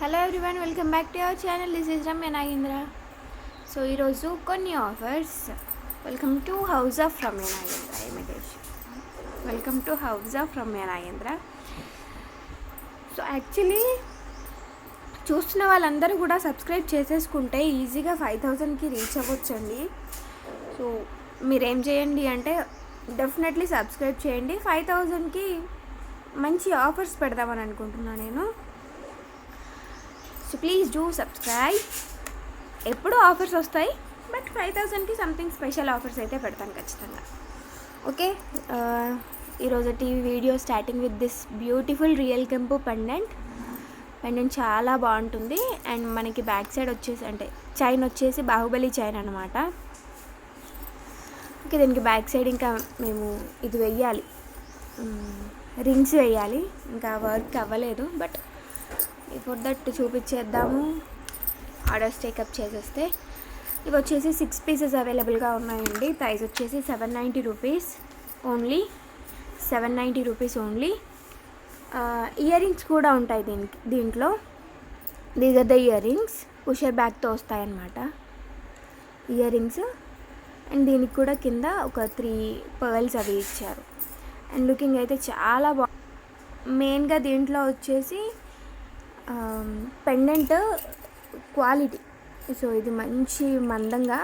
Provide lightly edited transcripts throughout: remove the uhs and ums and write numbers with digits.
Hello everyone, welcome back to our channel. This is Ramya Nagendra. So ఈరోజు కొన్ని offers. Welcome to house of Ramya Nagendra. Welcome to house of Ramya Nagendra. So actually చూస్తున్న వాళ్ళందరూ కూడా subscribe చేసేసుకుంటే ఈజీగా 5000కి reach అవ్వచ్చండి. So మీరేం చేయండి అంటే డెఫినెట్లీ సబ్స్క్రైబ్ చేయండి. 5000కి మంచి ఆఫర్స్ పెడదామని అనుకుంటున్నాను నేను. So please do subscribe. ఎప్పుడు ఆఫర్స్ వస్తాయి, బట్ 5000కి సంథింగ్ స్పెషల్ ఆఫర్స్ అయితే పెడతాను ఖచ్చితంగా. ఓకే, ఈరోజు video starting with this beautiful real కెంపు పెండెంట్ చాలా బాగుంటుంది. అండ్ మనకి బ్యాక్ సైడ్ వచ్చేసి అంటే చైన్ వచ్చేసి బాహుబలి చైన్ అనమాట. ఓకే, దీనికి బ్యాక్ సైడ్ ఇంకా మేము ఇది వెయ్యాలి, రింగ్స్ వేయాలి. ఇంకా వర్క్ అవ్వలేదు, బట్ బిఫోర్ దట్ చూపించేద్దాము. ఆర్డర్స్ టేకప్ చేసేస్తే ఇవి వచ్చేసి 6 పీసెస్ అవైలబుల్గా ఉన్నాయండి. ప్రైస్ వచ్చేసి 790 rupees only. 790 rupees only. Ear rings కూడా ఉంటాయి దీంట్లో. These are the year rings, pusher బ్యాగ్తో వస్తాయన్నమాట ఇయర్ రింగ్స్. అండ్ దీనికి కూడా కింద ఒక 3 పర్ల్స్ అవి ఇచ్చారు. అండ్ లుకింగ్ అయితే చాలా మెయిన్గా దీంట్లో వచ్చేసి పెండెంట్ క్వాలిటీ. సో ఇది మంచి మందంగా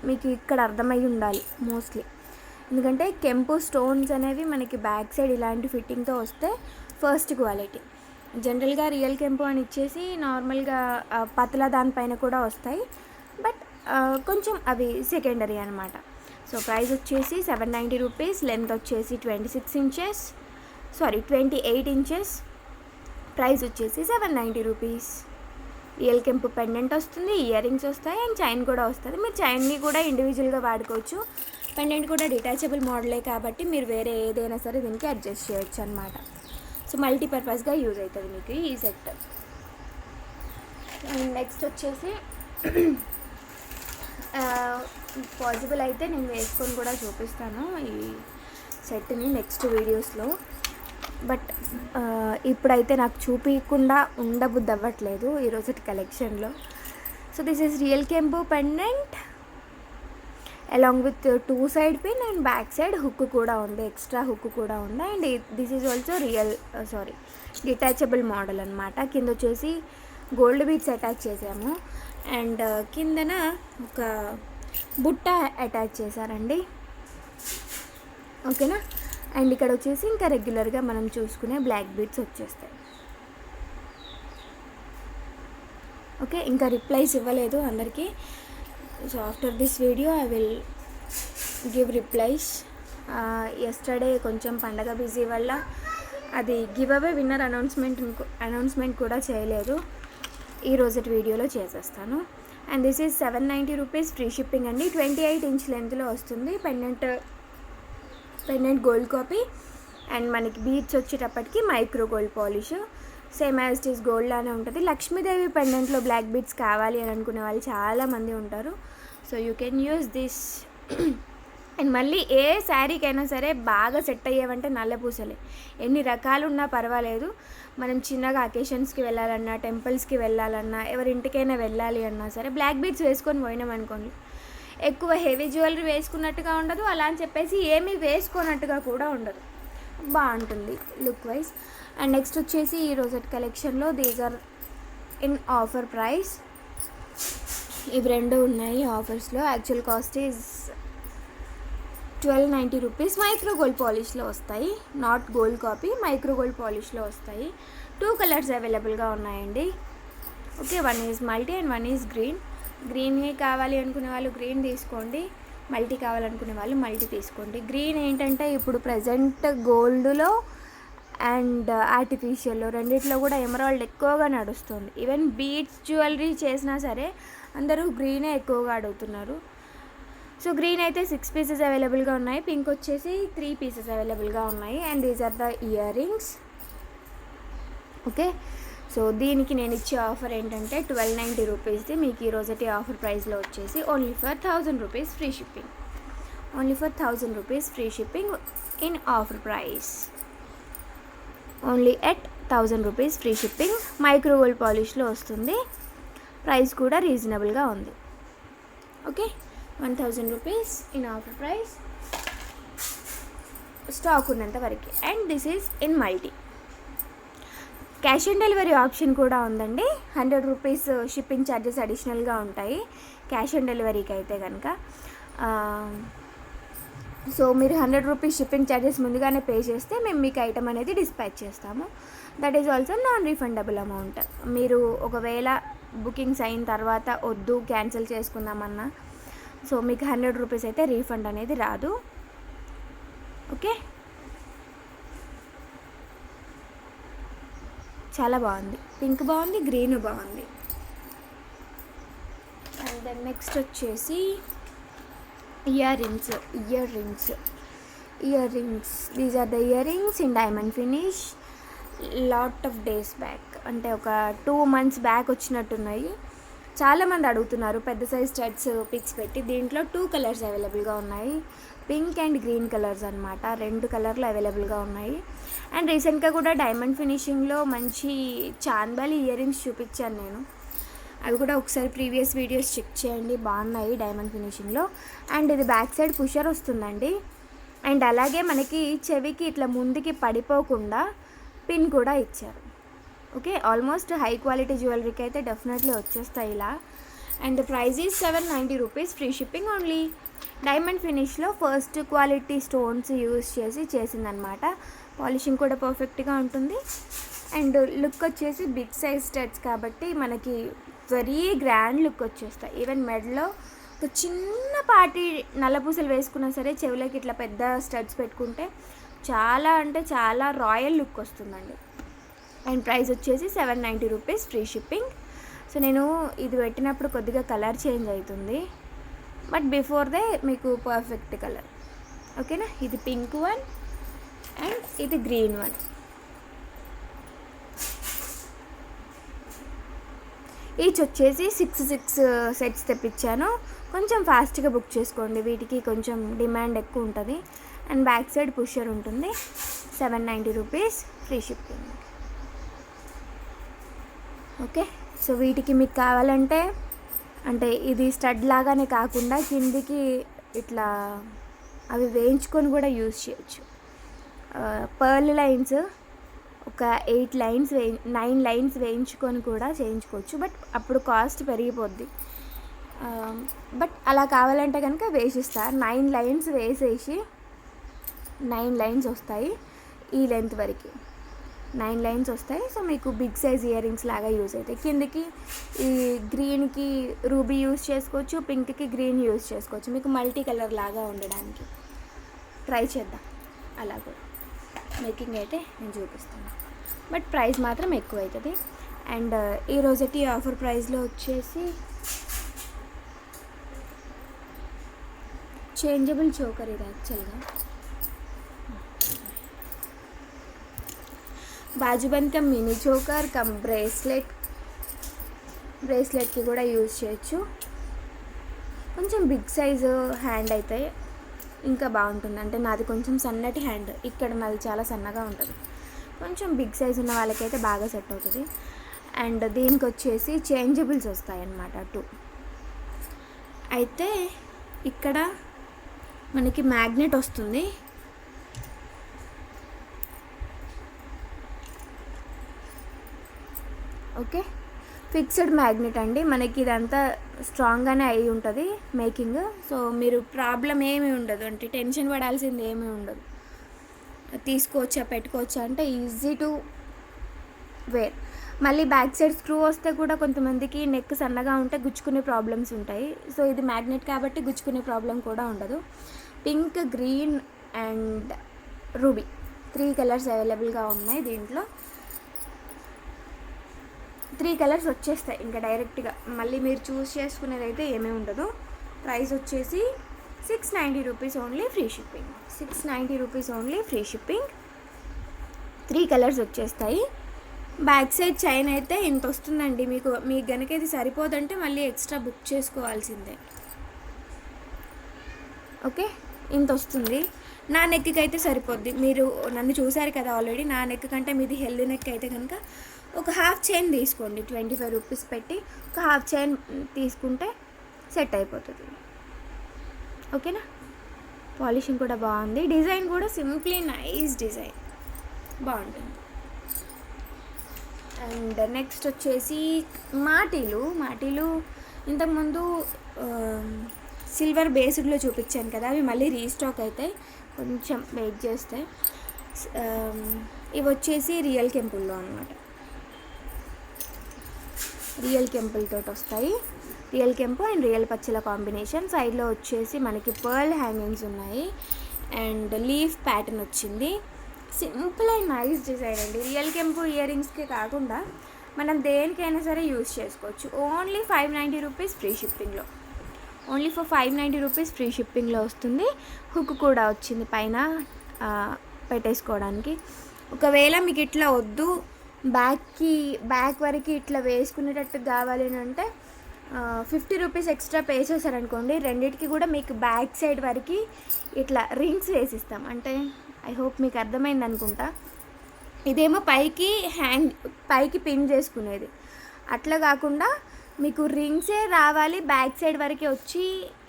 మీకు ఇక్కడ అర్థమై ఉండాలి మోస్ట్లీ, ఎందుకంటే కెంపు స్టోన్స్ అనేవి మనకి బ్యాక్ సైడ్ ఇలాంటి ఫిట్టింగ్తో వస్తే ఫస్ట్ క్వాలిటీ. జనరల్గా రియల్ కెంపు అని ఇచ్చేసి నార్మల్గా పతల దానిపైన కూడా వస్తాయి, బట్ కొంచెం అవి సెకండరీ అనమాట. సో ప్రైస్ వచ్చేసి 790 రూపీస్. లెంత్ వచ్చేసి 28 ఇంచెస్. ప్రైస్ వచ్చేసి 790 రూపీస్. రియల్ కెంపు పెండెంట్ వస్తుంది, ఇయర్ రింగ్స్ వస్తాయి, అండ్ చైన్ కూడా వస్తుంది. మీరు చైన్ని కూడా ఇండివిజువల్గా వాడుకోవచ్చు. పెండెంట్ కూడా డిటాచబుల్ మోడలే కాబట్టి మీరు వేరే ఏదైనా సరే దీనికి అడ్జస్ట్ చేయొచ్చు అనమాట. సో మల్టీపర్పస్గా యూజ్ అవుతుంది మీకు ఈ సెట్. అండ్ నెక్స్ట్ వచ్చేసి పాసిబుల్ అయితే నేను వేసుకొని కూడా చూపిస్తాను ఈ సెట్ని నెక్స్ట్ వీడియోస్లో. బట్ ఇప్పుడైతే నాకు చూపించకుండా ఉండబుద్ధి అవ్వట్లేదు ఈరోజు కలెక్షన్లో. సో దిస్ ఈజ్ రియల్ కెంపు pendant along with 2 side pin and back side hook కూడా ఉంది, ఎక్స్ట్రా హుక్ కూడా ఉంది. And this is also detachable model అనమాట. కింద వచ్చేసి గోల్డ్ బీడ్స్ అటాచ్ చేసాము, అండ్ కిందన ఒక బుట్ట అటాచ్ చేశారండి. ఓకేనా. అండ్ ఇక్కడ వచ్చేసి ఇంకా రెగ్యులర్గా మనం చూసుకునే బ్లాక్ బీడ్స్ వచ్చేస్తాయి. ఓకే, ఇంకా రిప్లైస్ ఇవ్వలేదు అందరికీ. So after this video I will give replies. Yesterday కొంచెం పండగ బిజీ వల్ల అది గివ్ అవే విన్నర్ అనౌన్స్మెంట్ కూడా చేయలేదు. ఈ రోజు వీడియోలో చేసేస్తాను. And this is 790 rupees, free shipping అండి. 28 ఇంచ్ లెంత్లో వస్తుంది. పెండెంట్ గోల్డ్ కాపీ, అండ్ మనకి బీడ్స్ వచ్చేటప్పటికి micro gold polish, same as it is gold లానే ఉంటుంది. లక్ష్మీదేవి పెండెంట్లో బ్లాక్ బీడ్స్ కావాలి అని అనుకునే వాళ్ళు చాలామంది ఉంటారు. So you can use this. And మళ్ళీ ఏ శారీకైనా సరే బాగా సెట్ అయ్యేవంటే నల్ల పూసలే. ఎన్ని రకాలు ఉన్నా పర్వాలేదు, మనం చిన్నగా అకేషన్స్కి వెళ్ళాలన్నా, టెంపుల్స్కి వెళ్ళాలన్నా, ఎవరింటికైనా వెళ్ళాలి అన్నా సరే బ్లాక్ బీడ్స్ వేసుకొని పోయినాం అనుకోండి, ఎక్కువ హెవీ జ్యువెలరీ వేసుకున్నట్టుగా ఉండదు, అలా అని చెప్పేసి ఏమీ వేసుకున్నట్టుగా కూడా ఉండదు, బాగుంటుంది లుక్ వైజ్. అండ్ నెక్స్ట్ వచ్చేసి ఈ రోజు కలెక్షన్లో these are in offer price. ఇవి రెండు ఉన్నాయి ఆఫర్స్లో. Actual cost is 1290 rupees. Micro gold పాలిష్లో వస్తాయి, not gold copy, micro gold పాలిష్లో వస్తాయి. 2 కలర్స్ అవైలబుల్గా ఉన్నాయండి. Okay, 1 is multi and 1 is green. Green కావాలి అనుకునే వాళ్ళు గ్రీన్ తీసుకోండి, మల్టీ కావాలనుకునే వాళ్ళు మల్టీ తీసుకోండి. గ్రీన్ ఏంటంటే ఇప్పుడు ప్రజెంట్ గోల్డ్లో అండ్ ఆర్టిఫిషియల్లో రెండిట్లో కూడా ఎమరాల్డ్ ఎక్కువగా నడుస్తుంది. ఈవెన్ బీడ్స్ జ్యువెలరీ చేసినా సరే అందరూ గ్రీనే ఎక్కువగా అడుగుతున్నారు. సో గ్రీన్ అయితే 6 పీసెస్ అవైలబుల్గా ఉన్నాయి. పింక్ వచ్చేసి 3 పీసెస్ అవైలబుల్గా ఉన్నాయి. And these are the ear rings. Okay, so దీనికి నేను ఇచ్చే ఆఫర్ ఏంటంటే 1290 రూపీస్ది. మీకు ఈరోజు ఆఫర్ ప్రైస్లో వచ్చేసి only for 1000 rupees free shipping. Only for 1000 rupees free shipping in offer price. Only at 1000 rupees free shipping. Micro gold పాలిష్లో వస్తుంది. ప్రైస్ కూడా రీజనబుల్గా ఉంది. Okay, 1000 rupees in offer price, stock ఉన్నంత వరకు. And this is in multi. Cash on delivery option కూడా ఉందండి. 100 rupees shipping charges అడిషనల్గా ఉంటాయి క్యాష్ ఆన్ డెలివరీకి అయితే కనుక. సో మీరు 100 రూపీస్ షిప్పింగ్ ఛార్జెస్ ముందుగానే పే చేస్తే మేము మీకు ఐటమ్ అనేది డిస్పాచ్ చేస్తాము. That is also non refundable amount. మీరు ఒకవేళ బుకింగ్స్ అయిన తర్వాత వద్దు క్యాన్సిల్ చేసుకుందామన్నా, సో మీకు 100 రూపీస్ అయితే రీఫండ్ అనేది రాదు. ఓకే, చాలా బాగుంది. పింక్ బాగుంది, గ్రీన్ బాగుంది. అండ్ దెన్ నెక్స్ట్ వచ్చేసి ear rings. These are the ear rings in diamond finish. Lot of days back, అంటే ఒక 2 months బ్యాక్ వచ్చినట్టున్నాయి. చాలామంది అడుగుతున్నారు పెద్ద సైజ్ స్టడ్స్ పిక్స్ పెట్టి. దీంట్లో 2 కలర్స్ అవైలబుల్గా ఉన్నాయి. పింక్ అండ్ గ్రీన్ కలర్స్ అనమాట. 2 కలర్లు అవైలబుల్గా ఉన్నాయి. అండ్ రీసెంట్గా కూడా డైమండ్ ఫినిషింగ్లో మంచి చాందబాలి ఇయర్ రింగ్స్ చూపించాను నేను. అవి కూడా ఒకసారి ప్రీవియస్ వీడియోస్ చెక్ చేయండి, బాగున్నాయి డైమండ్ ఫినిషింగ్లో. అండ్ ఇది బ్యాక్ సైడ్ పుషర్ వస్తుందండి. అండ్ అలాగే మనకి చెవికి ఇట్లా ముందుకి పడిపోకుండా పిన్ కూడా ఇచ్చారు. ఓకే, ఆల్మోస్ట్ హై క్వాలిటీ జ్యువెలరీకి అయితే డెఫినెట్లీ వచ్చేస్తాయి ఇలా. And the price is 790 rupees free shipping only. Diamond ఫినిష్లో ఫస్ట్ క్వాలిటీ స్టోన్స్ యూజ్ చేసి చేసిందనమాట. పాలిషింగ్ కూడా పర్ఫెక్ట్గా ఉంటుంది. అండ్ లుక్ వచ్చేసి బిగ్ సైజ్ స్టడ్స్ కాబట్టి మనకి వెరీ గ్రాండ్ లుక్ వచ్చేస్తాయి. ఈవెన్ మెడలో ఒక చిన్నపాటి నల్లపూసలు వేసుకున్నా సరే చెవులకి ఇట్లా పెద్ద స్టడ్స్ పెట్టుకుంటే చాలా అంటే చాలా రాయల్ లుక్ వస్తుందండి. అండ్ ప్రైస్ వచ్చేసి 790 రూపీస్ ఫ్రీ షిప్పింగ్. సో నేను ఇది పెట్టినప్పుడు కొద్దిగా కలర్ చేంజ్ అవుతుంది, బట్ బిఫోర్ దే మీకు పర్ఫెక్ట్ కలర్. ఓకేనా, ఇది పింక్ వన్ అండ్ ఇది గ్రీన్ వన్. ఈచ్ వచ్చేసి 6 సెట్స్ తెప్పించాను. కొంచెం ఫాస్ట్గా బుక్ చేసుకోండి, వీటికి కొంచెం డిమాండ్ ఎక్కువ ఉంటుంది. అండ్ బ్యాక్ సైడ్ పుషర్ ఉంటుంది. 790 rupees free shipping. Okay, so వీటికి మీకు కావాలంటే అంటే ఇది స్టడ్ లాగానే కాకుండా కిందికి ఇట్లా అవి వేయించుకొని కూడా యూజ్ చేయొచ్చు. పర్ల్ లైన్స్ ఒక 9 లైన్స్ వేయించుకొని కూడా చేయించుకోవచ్చు, బట్ అప్పుడు కాస్ట్ పెరిగిపోద్ది. బట్ అలా కావాలంటే కనుక వేసిస్తా. 9 లైన్స్ వేసేసి 9 లైన్స్ వస్తాయి ఈ లెంత్ వరకు. 9 లైన్స్ వస్తాయి. సో మీకు బిగ్ సైజ్ ఇయర్ రింగ్స్ లాగా యూజ్ అవుతాయి. కిందకి ఈ గ్రీన్కి రూబీ యూజ్ చేసుకోవచ్చు, పింక్కి గ్రీన్ యూజ్ చేసుకోవచ్చు, మీకు మల్టీ కలర్ లాగా ఉండడానికి. ట్రై చేద్దాం అలా కూడా. మేకింగ్ అయితే నేను చూపిస్తాను, బట్ ప్రైస్ మాత్రం ఎక్కువ అవుతుంది. అండ్ ఈ రోజుటి ఆఫర్ ప్రైస్లో వచ్చేసి చేంజబుల్ చోకర్. ఇది యాక్చువల్గా bajuband come mini choker come బ్రేస్లెట్కి కూడా యూజ్ చేయొచ్చు. కొంచెం బిగ్ సైజు హ్యాండ్ అయితే ఇంకా బాగుంటుంది. అంటే నాది కొంచెం సన్నటి హ్యాండ్, ఇక్కడ నాది చాలా సన్నగా ఉంటుంది. కొంచెం బిగ్ సైజ్ ఉన్న వాళ్ళకైతే బాగా సెట్ అవుతుంది. అండ్ దీనికి వచ్చేసి చేంజబుల్స్ వస్తాయి అన్నమాట 2. అయితే ఇక్కడ మనకి మ్యాగ్నెట్ వస్తుంది. ఓకే, ఫిక్స్డ్ మ్యాగ్నెట్ అండి. మనకి ఇదంతా స్ట్రాంగ్గానే అయి ఉంటుంది మేకింగ్. సో మీరు ప్రాబ్లం ఏమీ ఉండదు, అంటే టెన్షన్ పడాల్సింది ఏమీ ఉండదు. తీసుకోవచ్చా పెట్టుకోవచ్చా అంటే ఈజీ టు వేర్. మళ్ళీ బ్యాక్ సైడ్ స్క్రూ వస్తే కూడా కొంతమందికి నెక్ సన్నగా ఉంటే గుచ్చుకునే ప్రాబ్లమ్స్ ఉంటాయి. సో ఇది మ్యాగ్నెట్ కాబట్టి గుచ్చుకునే ప్రాబ్లం కూడా ఉండదు. Pink, green and ruby 3 colours అవైలబుల్గా ఉన్నాయి. దీంట్లో 3 కలర్స్ వచ్చేస్తాయి ఇంకా డైరెక్ట్గా. మళ్ళీ మీరు చూస్ చేసుకునేది అయితే ఏమీ ఉండదు. ప్రైస్ వచ్చేసి 690 rupees only free shipping. 690 rupees only free shipping. 3 colours వచ్చేస్తాయి. బ్యాక్ సైడ్ చైన్ అయితే ఇంత వస్తుందండి. మీకు గనుక ఇది సరిపోదంటే మళ్ళీ ఎక్స్ట్రా బుక్ చేసుకోవాల్సిందే. ఓకే, ఇంత వస్తుంది. నా నెక్కి అయితే సరిపోద్ది. మీరు నన్ను చూసారు కదా ఆల్రెడీ. నా నెక్ కంటే మీది హెల్దీ నెక్ అయితే కనుక ఒక హాఫ్ చైన్ తీసుకోండి. 25 రూపీస్ పెట్టి ఒక హాఫ్ చైన్ తీసుకుంటే సెట్ అయిపోతుంది. ఓకేనా. పాలిషింగ్ కూడా బాగుంది, డిజైన్ కూడా సింప్లీ నైస్ డిజైన్, బాగుంటుంది. అండ్ నెక్స్ట్ వచ్చేసి మాటీలు ఇంతకుముందు సిల్వర్ బేస్డ్లో చూపించాను కదా, అవి మళ్ళీ రీస్టాక్ అవుతాయి, కొంచెం వెయిట్ చేస్తే. ఇవి వచ్చేసి రియల్ కెంపుల్లో అనమాట. రియల్ కెంపుల్ తోటి వస్తాయి. రియల్ కెంపు అండ్ రియల్ పచ్చల కాంబినేషన్. సైడ్లో వచ్చేసి మనకి పర్ల్ హ్యాంగింగ్స్ ఉన్నాయి అండ్ లీఫ్ ప్యాటర్న్ వచ్చింది. సింపుల్ అండ్ నైస్ డిజైన్ అండి. రియల్ కెంపు ఇయర్ రింగ్స్కే కాకుండా మనం దేనికైనా సరే యూజ్ చేసుకోవచ్చు. ఓన్లీ 590 రూపీస్ ఫ్రీ షిప్పింగ్లో. ఓన్లీ ఫర్ 590 రూపీస్ ఫ్రీ షిప్పింగ్లో వస్తుంది. హుక్ కూడా వచ్చింది పైన పెట్టేసుకోవడానికి. ఒకవేళ మీకు ఇట్లా వద్దు, బ్యాక్ వరకు ఇట్లా వేసుకునేటట్టు కావాలి అని అంటే 50 రూపీస్ ఎక్స్ట్రా పే చేశారనుకోండి, రెండింటికి కూడా మీకు బ్యాక్ సైడ్ వరకు ఇట్లా రింగ్స్ వేసిస్తాం. అంటే ఐ హోప్ మీకు అర్థమైంది అనుకుంటా. ఇదేమో పైకి పిన్ చేసుకునేది, అట్లా కాకుండా మీకు రింగ్సే రావాలి, బ్యాక్ సైడ్ వరకే వచ్చి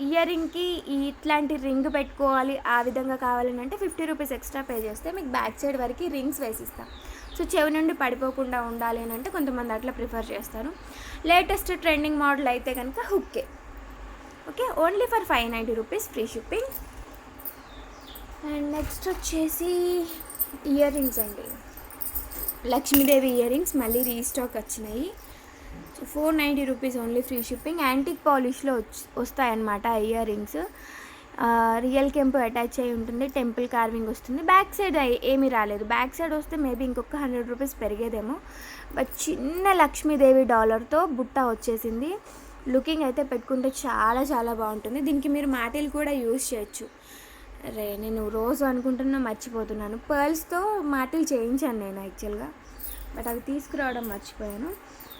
ఇయర్ రింగ్కి ఇట్లాంటి రింగ్ పెట్టుకోవాలి, ఆ విధంగా కావాలని అంటే 50 రూపీస్ ఎక్స్ట్రా పే చేస్తే మీకు బ్యాక్ సైడ్ వరకు రింగ్స్ వేసిస్తాం. సో చెవి నుండి పడిపోకుండా ఉండాలి అని అంటే కొంతమంది అట్లా ప్రిఫర్ చేస్తారు. లేటెస్ట్ ట్రెండింగ్ మోడల్ అయితే కనుక హుక్కే. Okay, only for 590 rupees free shipping. And next వచ్చేసి ఇయర్ రింగ్స్ అండి. లక్ష్మీదేవి ఇయర్ రింగ్స్ మళ్ళీ రీస్టాక్ వచ్చినాయి. So 490 rupees only free shipping. Antique పాలిష్లో వస్తాయన్నమాట ఇయర్ రింగ్స్. రియల్ కెంపు అటాచ్ అయి ఉంటుంది, టెంపుల్ కార్వింగ్ వస్తుంది. బ్యాక్ సైడ్ ఏమీ రాలేదు. బ్యాక్ సైడ్ వస్తే మేబీ ఇంకొక 100 రూపీస్ పెరిగేదేమో. బట్ చిన్న లక్ష్మీదేవి డాలర్తో బుట్ట వచ్చేసింది. లుకింగ్ అయితే పెట్టుకుంటే చాలా చాలా బాగుంటుంది. దీనికి మీరు మాటిల్ కూడా యూజ్ చేయొచ్చు. నేను రోజు అనుకుంటున్నా మర్చిపోతున్నాను. పర్ల్స్తో మాటిల్ చేయించాను నేను యాక్చువల్గా, బట్ అవి తీసుకురావడం మర్చిపోయాను.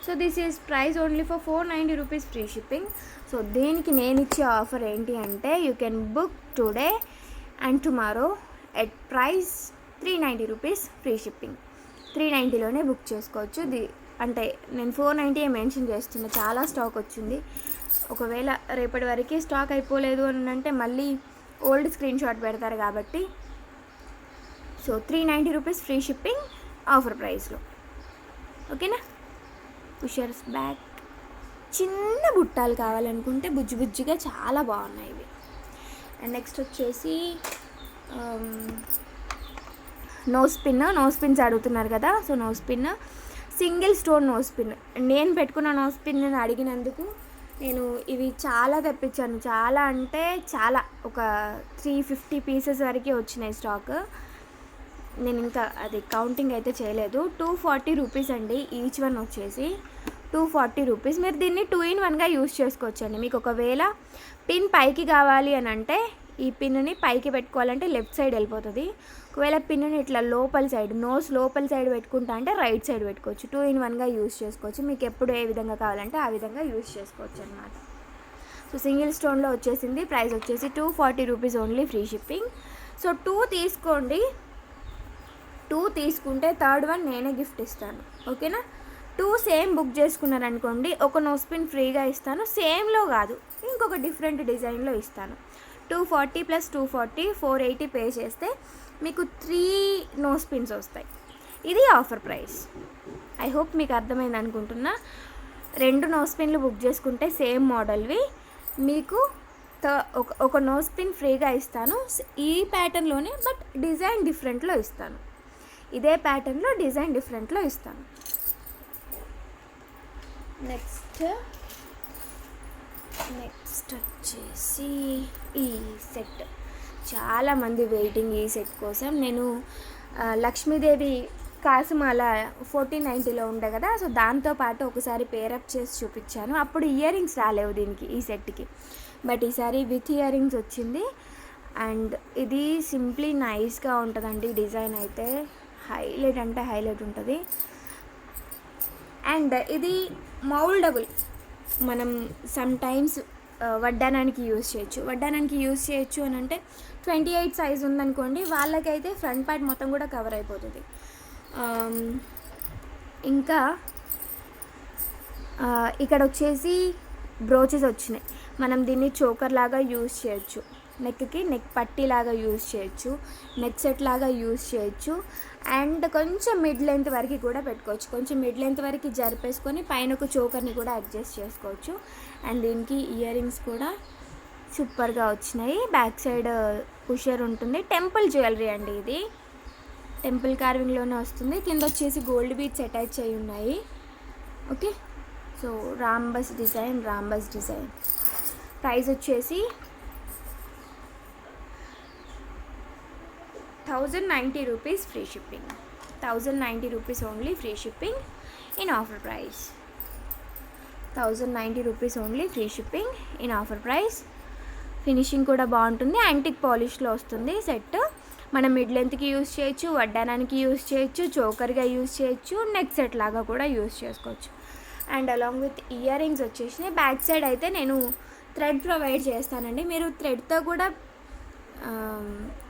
So this is price only for 490 rupees free shipping. So దీనికి నేను ఇచ్చే ఆఫర్ ఏంటి అంటే you can book today and tomorrow at price 390 rupees free shipping. 390లోనే బుక్ చేసుకోవచ్చు. అంటే నేను 490 మెన్షన్ చేస్తున్నా, చాలా స్టాక్ వచ్చింది. ఒకవేళ రేపటి వరకు స్టాక్ అయిపోలేదు అని అంటే మళ్ళీ ఓల్డ్ స్క్రీన్ షాట్ పెడతారు కాబట్టి. So 390 rupees free shipping offer ప్రైస్లో. ఓకేనా. పుషర్స్ బ్యాక్ చిన్న బుట్టాలు కావాలనుకుంటే బుజ్జిగా చాలా బాగున్నాయి ఇవి. అండ్ నెక్స్ట్ వచ్చేసి నోస్ పిన్స్ అడుగుతున్నారు కదా. So nose pin, single stone nose pin. నేను పెట్టుకున్న నోస్ పిన్ అడిగినందుకు నేను ఇవి చాలా తెప్పించాను. చాలా అంటే చాలా, ఒక 350 పీసెస్ వరకు వచ్చినాయి స్టాక్. నేను ఇంకా అది కౌంటింగ్ అయితే చేయలేదు. 240 రూపీస్ అండి ఈచ్ వన్ వచ్చేసి 240 రూపీస్. మీరు దీన్ని 2-in-1గా యూజ్ చేసుకోవచ్చండి. మీకు ఒకవేళ పిన్ పైకి కావాలి అని అంటే ఈ పిన్ని పైకి పెట్టుకోవాలంటే లెఫ్ట్ సైడ్ వెళ్ళిపోతుంది. ఒకవేళ పిన్ని ఇట్లా లోపల సైడ్, నోస్ లోపల సైడ్ పెట్టుకుంటా అంటే రైట్ సైడ్ పెట్టుకోవచ్చు. 2-in-1గా యూజ్ చేసుకోవచ్చు. మీకు ఎప్పుడు ఏ విధంగా కావాలంటే ఆ విధంగా యూజ్ చేసుకోవచ్చు అన్నమాట. సో సింగిల్ స్టోన్లో వచ్చేసింది. ప్రైస్ వచ్చేసి 240 rupees only free shipping. So 2 తీసుకోండి. 2 తీసుకుంటే థర్డ్ వన్ నేనే గిఫ్ట్ ఇస్తాను. ఓకేనా. 2 సేమ్ బుక్ చేసుకున్నారనుకోండి, ఒక నోస్ పిన్ ఫ్రీగా ఇస్తాను. సేమ్లో కాదు, ఇంకొక డిఫరెంట్ డిజైన్లో ఇస్తాను. 240 + 240 480 పే చేస్తే మీకు 3 నోస్ పిన్స్ వస్తాయి. ఇది ఆఫర్ ప్రైస్. ఐ హోప్ మీకు అర్థమైంది అనుకుంటున్నా. 2 నోస్ పిన్లు బుక్ చేసుకుంటే సేమ్ మోడల్వి మీకు ఒక నోస్ పిన్ ఫ్రీగా ఇస్తాను. ఈ ప్యాటర్న్లోనే బట్ డిజైన్ డిఫరెంట్లో ఇస్తాను. ఇదే ప్యాటర్న్లో డిజైన్ డిఫరెంట్లో ఇస్తాను. నెక్స్ట్ వచ్చేసి ఈ సెట్. చాలామంది వెయిటింగ్ ఈ సెట్ కోసం. నేను లక్ష్మీదేవి కాసుమాల 1490లో ఉండే కదా, సో దాంతోపాటు ఒకసారి పేరప్ చేసి చూపించాను. అప్పుడు ఇయర్ రింగ్స్ రాలేవు దీనికి, ఈ సెట్కి. బట్ ఈసారి విత్ ఇయర్ రింగ్స్ వచ్చింది. అండ్ ఇది సింప్లీ నైస్గా ఉంటుందండి. డిజైన్ అయితే హైలైట్ అంటే హైలైట్ ఉంటుంది. అండ్ ఇది మౌల్డబుల్. మనం సమ్ టైమ్స్ వడ్డానానికి యూజ్ చేయొచ్చు. వడ్డానానికి యూజ్ చేయొచ్చు అని అంటే 28 సైజ్ ఉందనుకోండి, వాళ్ళకైతే ఫ్రంట్ పార్ట్ మొత్తం కూడా కవర్ అయిపోతుంది. ఇంకా ఇక్కడ వచ్చేసి బ్రోచెస్ వచ్చినాయి. మనం దీన్ని చోకర్ లాగా యూజ్ చేయొచ్చు, నెక్కి నెక్ పట్టీ లాగా యూజ్ చేయొచ్చు, నెక్ సెట్ లాగా యూజ్ చేయొచ్చు. అండ్ కొంచెం మిడ్ లెంత్ వరకు కూడా పెట్టుకోవచ్చు. కొంచెం మిడ్ లెంత్ వరకు జరిపేసుకొని పైన ఒక చోకర్ని కూడా అడ్జస్ట్ చేసుకోవచ్చు. అండ్ దీనికి ఇయర్ రింగ్స్ కూడా సూపర్గా వచ్చినాయి. బ్యాక్ సైడ్ పుషర్ ఉంటుంది. టెంపుల్ జ్యువెలరీ అండి, ఇది టెంపుల్ కార్వింగ్లోనే వస్తుంది. కింద వచ్చేసి గోల్డ్ బీడ్స్ అటాచ్ అయి ఉన్నాయి. Okay, so rhombus design. Price వచ్చేసి 1090 rupees free shipping. 1090 rupees only free shipping in offer price. 1090 rupees only free shipping in offer price. Finishing కూడా బాగుంటుంది. యాంటిక్ పాలిష్లో వస్తుంది సెట్. మనం మిడ్ లెంత్కి యూజ్ చేయొచ్చు, వడ్డానానికి యూజ్ చేయొచ్చు, చోకర్గా use చేయొచ్చు, నెక్ సెట్ లాగా కూడా యూజ్ చేసుకోవచ్చు. And along with ear rings వచ్చేసినాయి. బ్యాక్ సైడ్ అయితే నేను థ్రెడ్ ప్రొవైడ్ చేస్తానండి. మీరు థ్రెడ్తో కూడా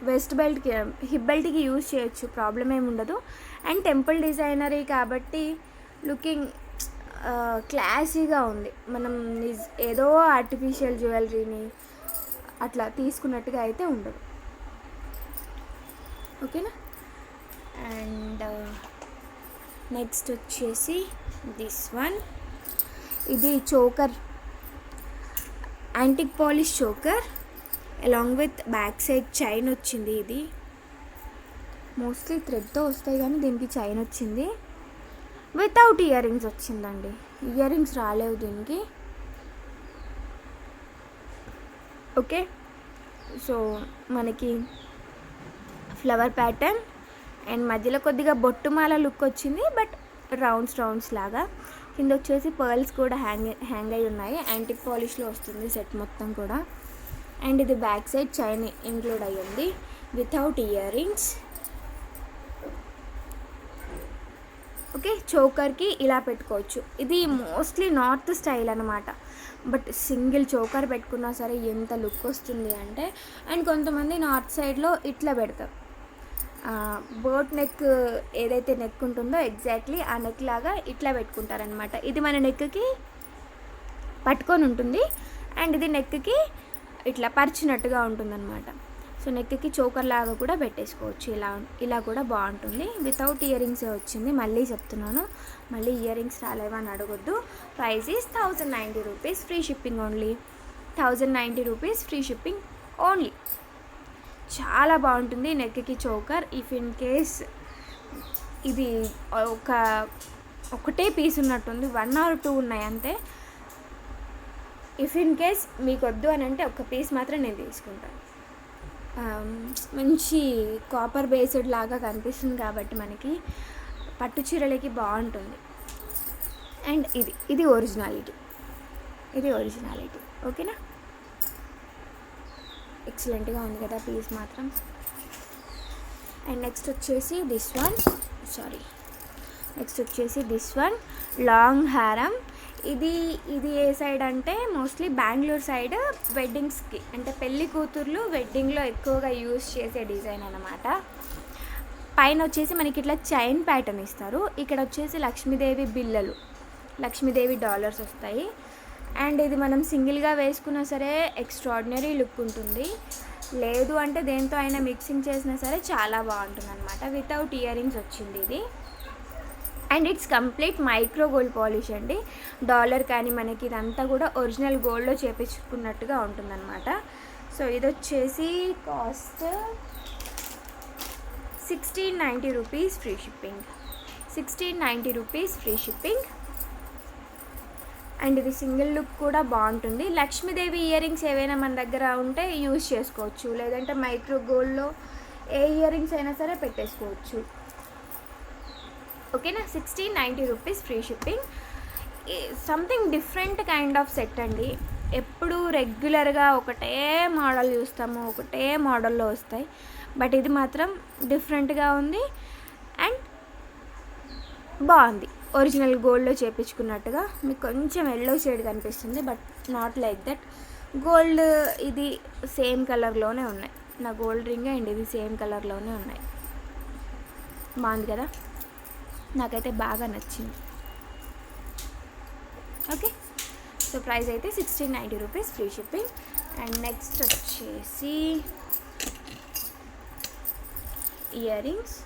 వెస్ట్ బెల్ట్కి, హిప్ బెల్ట్కి యూజ్ చేయొచ్చు, ప్రాబ్లం ఏమి ఉండదు. అండ్ టెంపుల్ డిజైనరీ కాబట్టి లుకింగ్ క్లాసీగా ఉంది. మనం ఏదో ఆర్టిఫిషియల్ జ్యువెలరీని అట్లా తీసుకున్నట్టుగా అయితే ఉండదు. ఓకేనా. అండ్ నెక్స్ట్ వచ్చేసి దిస్ వన్. ఇది choker, antique polish choker along with back side chain వచ్చింది. ఇది మోస్ట్లీ థ్రెడ్తో వస్తాయి కానీ దీనికి చైన్ వచ్చింది. వితౌట్ ఇయర్ రింగ్స్ వచ్చిందండి, ఇయర్ రింగ్స్ రాలేవు దీనికి. ఓకే, సో మనకి ఫ్లవర్ ప్యాటర్న్ అండ్ మధ్యలో కొద్దిగా బొట్టుమాల లుక్ వచ్చింది, బట్ రౌండ్స్ లాగా. కింద వచ్చేసి పర్ల్స్ కూడా హ్యాంగ్ అయి ఉన్నాయి. యాంటిక్ పాలిష్లో వస్తుంది సెట్ మొత్తం కూడా. అండ్ ఇది బ్యాక్ సైడ్ చైన్ ఇంక్లూడ్ అయ్యింది వితౌట్ ఇయర్ రింగ్స్. ఓకే, చోకర్కి ఇలా పెట్టుకోవచ్చు. ఇది మోస్ట్లీ నార్త్ స్టైల్ అనమాట, బట్ సింగిల్ చోకర్ పెట్టుకున్నా సరే ఎంత లుక్ వస్తుంది అంటే. అండ్ కొంతమంది నార్త్ సైడ్లో ఇట్లా పెడతారు, బోట్ నెక్ ఏదైతే నెక్ ఉంటుందో ఎగ్జాక్ట్లీ ఆ నెక్ లాగా ఇట్లా పెట్టుకుంటారనమాట. ఇది మన నెక్కి పట్టుకొని ఉంటుంది అండ్ ఇది నెక్కి ఇట్లా పరిచినట్టుగా ఉంటుందన్నమాట. సో నెక్కి చోకర్ లాగా కూడా పెట్టేసుకోవచ్చు. ఇలా కూడా బాగుంటుంది. వితౌట్ ఇయర్ రింగ్సే వచ్చింది. మళ్ళీ చెప్తున్నాను, మళ్ళీ ఇయర్ రింగ్స్ రాలేవని అడగొద్దు. Price is 1090 rupees free shipping only. 1090 rupees free shipping only. చాలా బాగుంటుంది నెక్కి చోకర్. ఇఫ్ ఇన్ కేస్ ఇది ఒకటే పీస్ ఉన్నట్టుంది, 1 or 2 ఉన్నాయి అంతే. ఇఫ్ ఇన్ కేస్ మీకు వద్దు అని అంటే ఒక పీస్ మాత్రం నేను తీసుకుంటాను. మంచి కాపర్ బేస్డ్ లాగా కనిపిస్తుంది కాబట్టి మనకి పట్టు చీరలకి బాగుంటుంది. అండ్ ఇది ఒరిజినాలిటీ. ఓకేనా. ఎక్సలెంట్గా ఉంది కదా పీస్ మాత్రం. అండ్ నెక్స్ట్ వచ్చేసి దిస్ వన్ లాంగ్ హారం. ఇది ఏ సైడ్ అంటే మోస్ట్లీ బెంగళూరు సైడ్ వెడ్డింగ్స్కి, అంటే పెళ్లి కూతుర్లు వెడ్డింగ్లో ఎక్కువగా యూజ్ చేసే డిజైన్ అన్నమాట. పైన వచ్చేసి మనకి ఇట్లా చైన్ ప్యాటర్న్ ఇస్తారు. ఇక్కడ వచ్చేసి లక్ష్మీదేవి బిళ్ళలు, లక్ష్మీదేవి డాలర్స్ వస్తాయి. అండ్ ఇది మనం సింగిల్గా వేసుకున్నా సరే ఎక్స్ట్రాడినరీ లుక్ ఉంటుంది, లేదు అంటే దేంతో అయినా మిక్సింగ్ చేసినా సరే చాలా బాగుంటుంది అనమాట. వితౌట్ ఇయర్ రింగ్స్ వచ్చింది ఇది. And it's complete micro gold polish అండి. డాలర్ కానీ మనకి ఇదంతా కూడా ఒరిజినల్ గోల్డ్లో చేపించుకున్నట్టుగా ఉంటుందన్నమాట. సో ఇది వచ్చేసి cost 1690 rupees free shipping. 1690 rupees free shipping. And ఇది సింగిల్ లుక్ కూడా బాగుంటుంది. లక్ష్మీదేవి ఇయర్ రింగ్స్ ఏవైనా మన దగ్గర ఉంటే యూజ్ చేసుకోవచ్చు, లేదంటే మైక్రో గోల్డ్లో ఏ ఇయర్ రింగ్స్ అయినా సరే పెట్టేసుకోవచ్చు. ఓకేనా. 1690 rupees free shipping. Something different kind of set అండి. ఎప్పుడు రెగ్యులర్గా ఒకటే మోడల్ చూస్తాము, ఒకటే మోడల్లో వస్తాయి, బట్ ఇది మాత్రం డిఫరెంట్గా ఉంది అండ్ బాగుంది. ఒరిజినల్ గోల్డ్లో చేపించుకున్నట్టుగా. మీకు కొంచెం ఎల్లో షేడ్ కనిపిస్తుంది, but not like that. Gold ఇది సేమ్ కలర్లోనే ఉన్నాయి. నా గోల్డ్ రింగ్ అండ్ ఇది సేమ్ కలర్లోనే ఉన్నాయి. బాగుంది కదా, నాకైతే బాగా నచ్చింది. ఓకే, సో ప్రైస్ అయితే 1690 rupees free shipping. And next వచ్చేసి ఇయర్ రింగ్స్,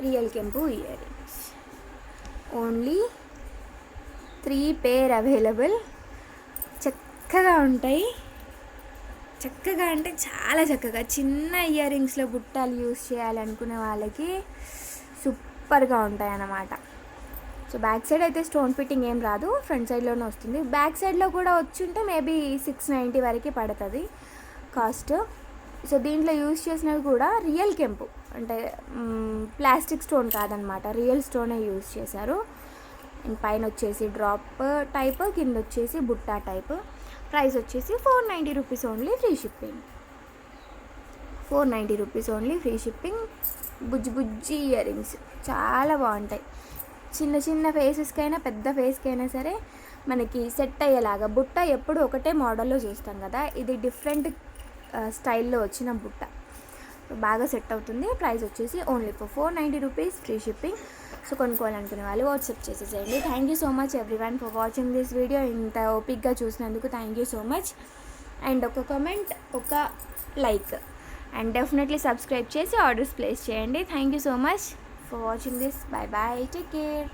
రియల్ కెంపు ఇయర్ రింగ్స్. ఓన్లీ 3 పేర్ అవైలబుల్. చక్కగా ఉంటాయి, చక్కగా అంటే చాలా చక్కగా. చిన్న ఇయర్ రింగ్స్లో బుట్టాలు యూస్ చేయాలనుకునే వాళ్ళకి సూపర్గా ఉంటాయి అన్నమాట. సో బ్యాక్ సైడ్ అయితే స్టోన్ ఫిట్టింగ్ ఏం రాదు, ఫ్రంట్ సైడ్లోనే వస్తుంది. బ్యాక్ సైడ్లో కూడా వచ్చుంటే మేబీ 690 వరకు పడుతుంది కాస్ట్. సో దీంట్లో యూస్ చేసినవి కూడా రియల్ కెంపు, అంటే ప్లాస్టిక్ స్టోన్ కాదనమాట, రియల్ స్టోనే యూస్ చేశారు. అండ్ పైన వచ్చేసి డ్రాప్ టైప్, కింద వచ్చేసి బుట్టా టైప్. ప్రైస్ వచ్చేసి 490 rupees only free shipping. 490 rupees only free shipping. బుజ్జి బుజ్జి ఇయర్ రింగ్స్ చాలా బాగుంటాయి. చిన్న చిన్న ఫేసెస్కైనా పెద్ద ఫేస్కైనా సరే మనకి సెట్ అయ్యేలాగా. బుట్ట ఎప్పుడు ఒకటే మోడల్లో చూస్తాం కదా, ఇది డిఫరెంట్ స్టైల్లో వచ్చిన బుట్ట, బాగా సెట్ అవుతుంది. ప్రైస్ వచ్చేసి only for 490 rupees free shipping. So కొనుక్కోవాలనుకునే వాళ్ళు వాట్సాప్ చేసేసేయండి. Thank you so much everyone for watching this video. ఇంత ఓపిక్గా చూసినందుకు thank you so much. And ఒక కామెంట్, ఒక లైక్ అండ్ డెఫినెట్లీ సబ్స్క్రైబ్ చేసి ఆర్డర్స్ ప్లేస్ చేయండి. Thank you so much for watching this. Bye bye, take care.